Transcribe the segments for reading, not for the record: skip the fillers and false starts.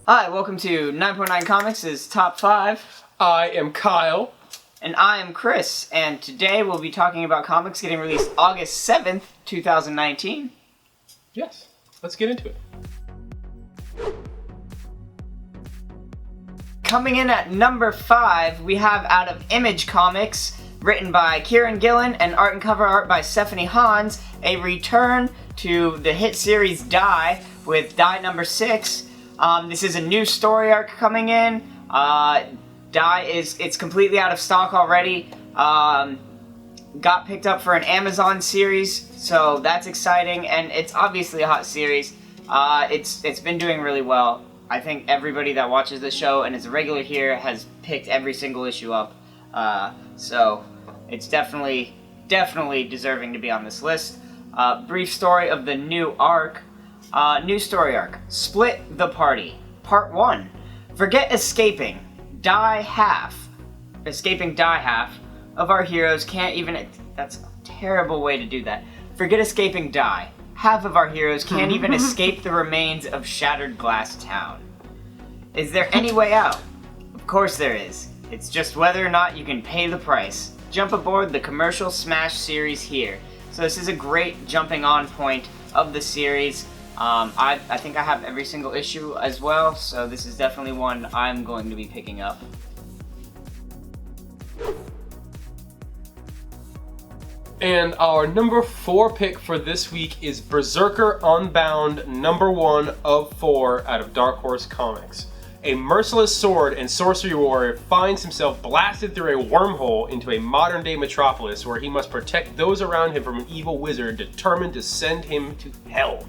Hi, welcome to 9.9 Comics' Top 5. I am Kyle. And I am Chris, and today we'll be talking about comics getting released August 7th, 2019. Yes, let's get into it. Coming in at number 5, we have out of Image Comics, written by Kieran Gillen and art and cover art by Stephanie Hans, a return to the hit series Die with Die number 6. This is a new story arc coming in. Die it's completely out of stock already. Got picked up for an Amazon series, so that's exciting, and it's obviously a hot series. It's been doing really well. I think everybody that watches the show and is a regular here has picked every single issue up. So it's definitely deserving to be on this list. Brief story of the new arc. New story arc. Split the Party. Part 1. Forget escaping. Escaping die half of our heroes can't even... That's a terrible way to do that. Forget escaping die. Half of our heroes can't even escape the remains of Shattered Glass Town. Is there any way out? Of course there is. It's just whether or not you can pay the price. Jump aboard the Commercial Smash series here. So this is a great jumping on point of the series. I think I have every single issue as well, so this is definitely one I'm going to be picking up. And our number 4 pick for this week is Berserker Unbound, number 1 of 4 out of Dark Horse Comics. A merciless sword and sorcery warrior finds himself blasted through a wormhole into a modern-day metropolis where he must protect those around him from an evil wizard determined to send him to hell.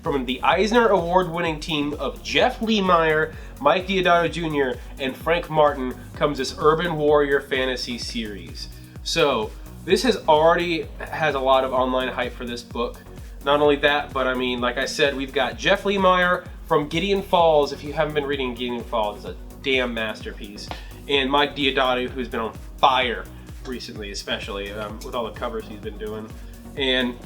From the Eisner Award-winning team of Jeff Lemire, Mike Deodato Jr., and Frank Martin comes this urban warrior fantasy series. So, this has a lot of online hype for this book. Not only that, but I mean, like I said, we've got Jeff Lemire from Gideon Falls. If you haven't been reading Gideon Falls, it's a damn masterpiece. And Mike Deodato, who's been on fire recently, especially with all the covers he's been doing. And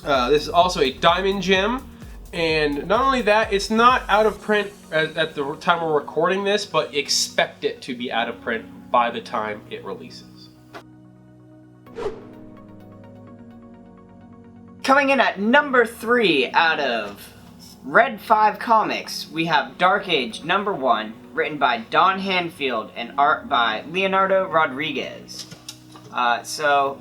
this is also a Diamond Gem. And not only that, it's not out of print at the time we're recording this, but expect it to be out of print by the time it releases. Coming in at number 3 out of Red 5 Comics, we have Dark Age number 1, written by Don Hanfield and art by Leonardo Rodriguez. So,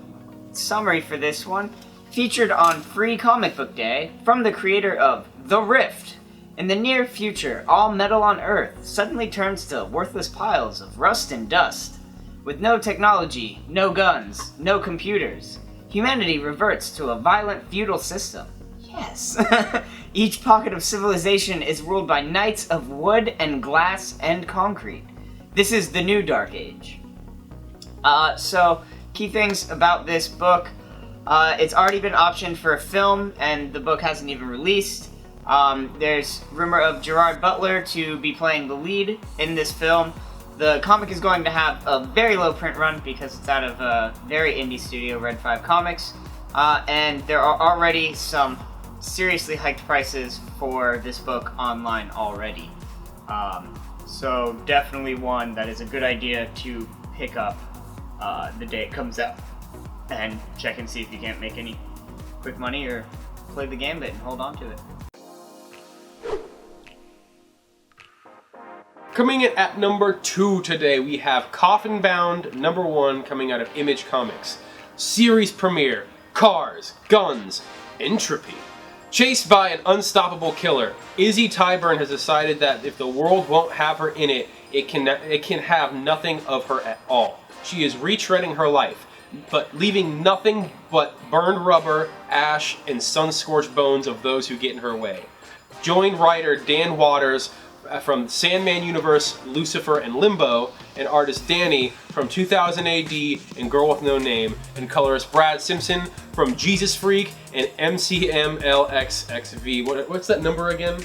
summary for this one. Featured on Free Comic Book Day from the creator of The Rift. In the near future, all metal on Earth suddenly turns to worthless piles of rust and dust. With no technology, no guns, no computers, humanity reverts to a violent feudal system. Yes! Each pocket of civilization is ruled by knights of wood and glass and concrete. This is the new Dark Age. So, key things about this book. It's already been optioned for a film, and the book hasn't even released. There's rumor of Gerard Butler to be playing the lead in this film. The comic is going to have a very low print run because it's out of a very indie studio, Red 5 Comics. And there are already some seriously hiked prices for this book online already. So definitely one that is a good idea to pick up the day it comes out. And check and see if you can't make any quick money or play the gambit and hold on to it. Coming in at number 2 today, we have Coffin Bound, number 1, coming out of Image Comics. Series premiere, cars, guns, entropy. Chased by an unstoppable killer, Izzy Tyburn has decided that if the world won't have her in it, it can have nothing of her at all. She is retreading her life, but leaving nothing but burned rubber, ash, and sun-scorched bones of those who get in her way. Join writer Dan Waters from Sandman Universe, Lucifer, and Limbo, and artist Danny from 2000 AD and Girl with No Name, and colorist Brad Simpson from Jesus Freak and MCMLXXV. What's that number again?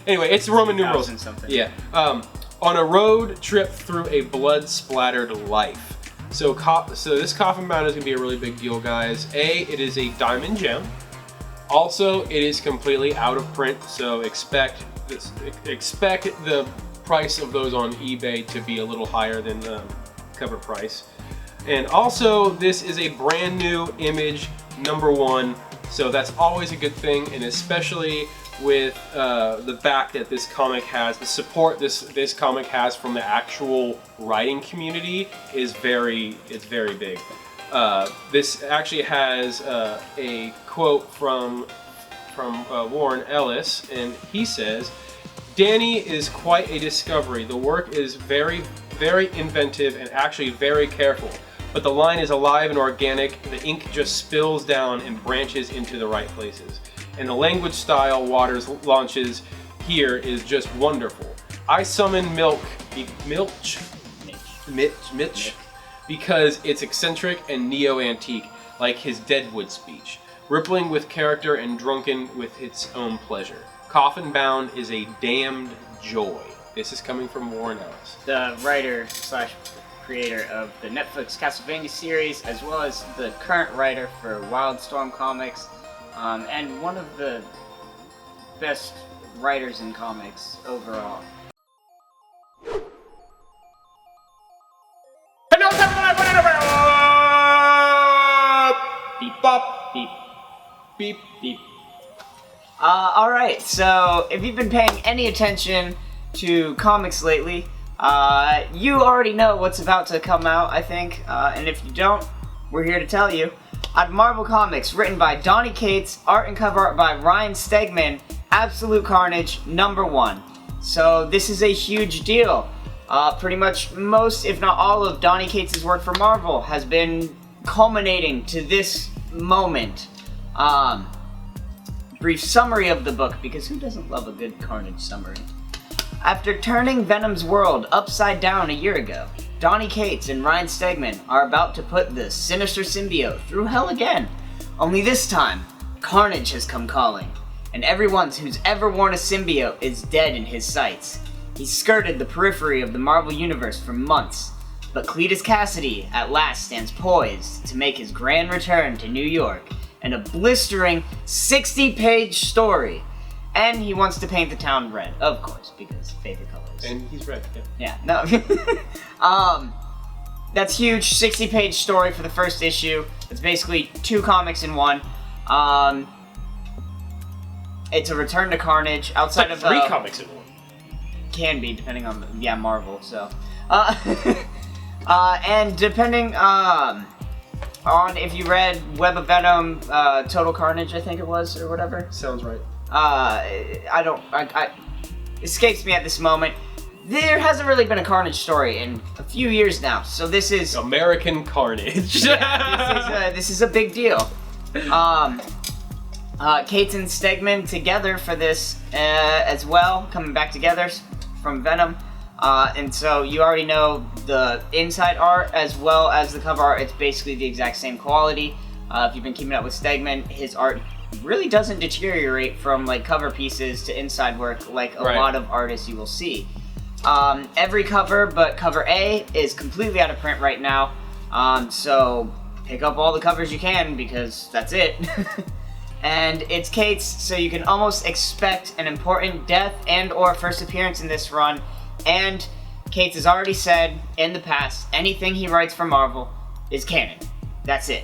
Anyway, it's Roman numerals. Something. Yeah. On a road trip through a blood-splattered life. So this Coffin Bound is going to be a really big deal, guys. It is a Diamond Gem. Also, it is completely out of print, so expect the price of those on eBay to be a little higher than the cover price. And also, this is a brand new Image #1, so that's always a good thing, and especially with the back that this comic has, the support this comic has from the actual writing community is very big. This actually has a quote from Warren Ellis, and he says, "Danny is quite a discovery. The work is very, very inventive and actually very careful. But the line is alive and organic. The ink just spills down and branches into the right places. And the language style Waters launches here is just wonderful. I summon Mitch, because it's eccentric and neo-antique, like his Deadwood speech, rippling with character and drunken with its own pleasure. Coffin Bound is a damned joy." This is coming from Warren Ellis, the writer/creator of the Netflix Castlevania series, as well as the current writer for Wildstorm Comics, and one of the best writers in comics overall. Beep bop, beep, beep, beep. Alright, so if you've been paying any attention to comics lately, you already know what's about to come out, I think, and if you don't, we're here to tell you. Out of Marvel Comics, written by Donny Cates, art and cover art by Ryan Stegman, Absolute Carnage #1. So this is a huge deal. Pretty much most, if not all, of Donny Cates' work for Marvel has been culminating to this moment. Brief summary of the book, because who doesn't love a good Carnage summary? After turning Venom's world upside down a year ago, Donny Cates and Ryan Stegman are about to put the sinister symbiote through hell again. Only this time, Carnage has come calling, and everyone who's ever worn a symbiote is dead in his sights. He's skirted the periphery of the Marvel Universe for months, but Cletus Cassidy at last stands poised to make his grand return to New York in a blistering 60-page story. And he wants to paint the town red, of course, because favorite colors. and he's red. Yeah, no. That's huge. 60-page story for the first issue. It's basically 2 comics in one. It's a return to Carnage outside of 3 comics in one. Can be depending on Marvel. So, and depending on if you read Web of Venom, Total Carnage, I think it was, or whatever. Sounds right. I escapes me at this moment. There hasn't really been a Carnage story in a few years now, so this is American Carnage. this is a big deal. Cates and Stegman together for this as well, coming back together from Venom. And so you already know the inside art as well as the cover art. It's basically the exact same quality. If you've been keeping up with Stegman, his art really doesn't deteriorate from like cover pieces to inside work like a lot of artists you will see. Every cover but cover A is completely out of print right now. So pick up all the covers you can because that's it. And it's Cates, so you can almost expect an important death and or first appearance in this run. And Cates has already said in the past, anything he writes for Marvel is canon. That's it.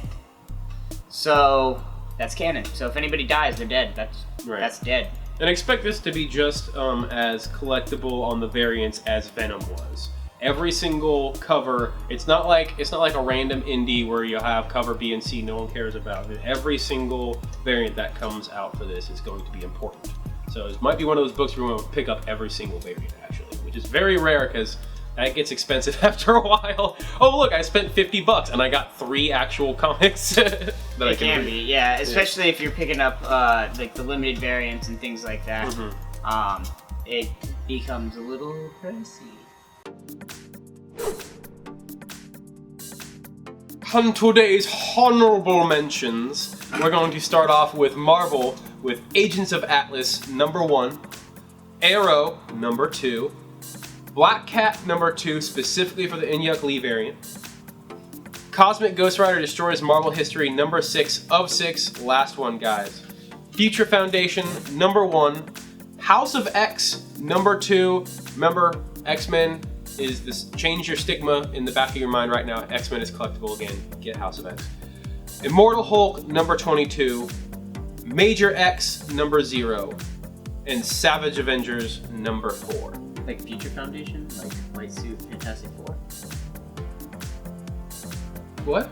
So that's canon. So if anybody dies, they're dead. That's dead. And expect this to be just as collectible on the variants as Venom was. Every single cover, it's not like a random indie where you have cover B and C no one cares about. Every single variant that comes out for this is going to be important. So it might be one of those books where you want to pick up every single variant actually, which is very rare because that gets expensive after a while. Oh look, I spent $50 and I got 3 actual comics that I can read. Be, yeah, especially if you're picking up like the limited variants and things like that. Mm-hmm. It becomes a little pricey. On today's honorable mentions, we're going to start off with Marvel with Agents of Atlas #1, Arrow #2, Black Cat #2 specifically for the Inyuk Lee variant, Cosmic Ghost Rider Destroys Marvel History #6 of 6, last one guys, Future Foundation, number 1. House of X, number 2. Remember, X-Men is this, change your stigma in the back of your mind right now. X-Men is collectible again. Get House of X. Immortal Hulk, number 22. Major X, number 0. And Savage Avengers, number 4. Like Future Foundation, like White Suit, Fantastic Four. What?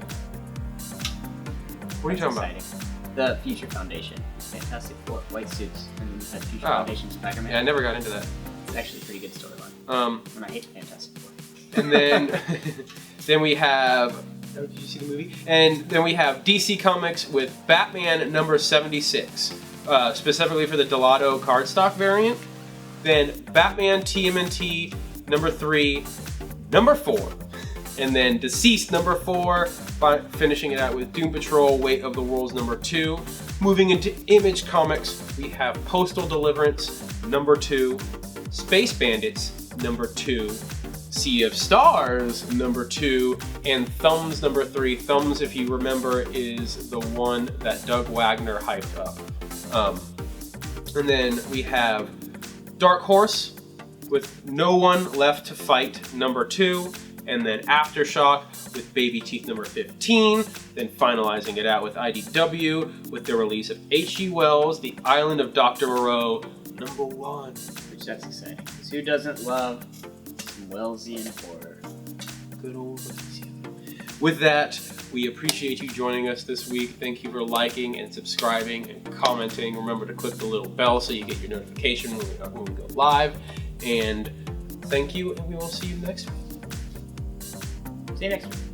What are you talking about? Exciting. The Future Foundation, Fantastic Four, White Suits, and then you had Future Foundation, Spider-Man. Yeah, I never got into that. It's actually a pretty good storyline. And I hate Fantastic Four. And then, then we have. Oh, did you see the movie? And then we have DC Comics with Batman number 76, specifically for the Delato cardstock variant. Then Batman TMNT number 3, number 4. And then Deceased number 4, finishing it out with Doom Patrol Weight of the Worlds number 2. Moving into Image Comics, we have Postal Deliverance number 2, Space Bandits number 2, Sea of Stars number 2, and Thumbs number 3. Thumbs, if you remember, is the one that Doug Wagner hyped up. And then we have Dark Horse with No One Left to Fight number 2, and then Aftershock with Baby Teeth number 15, then finalizing it out with IDW with the release of H.G. Wells' The Island of Dr. Moreau number 1. Which that's exciting, because who doesn't love some Wellsian horror? Good old Wellsian. With that, we appreciate you joining us this week. Thank you for liking and subscribing and commenting. Remember to click the little bell so you get your notification when we go live. And thank you, and we will see you next week. See you next week.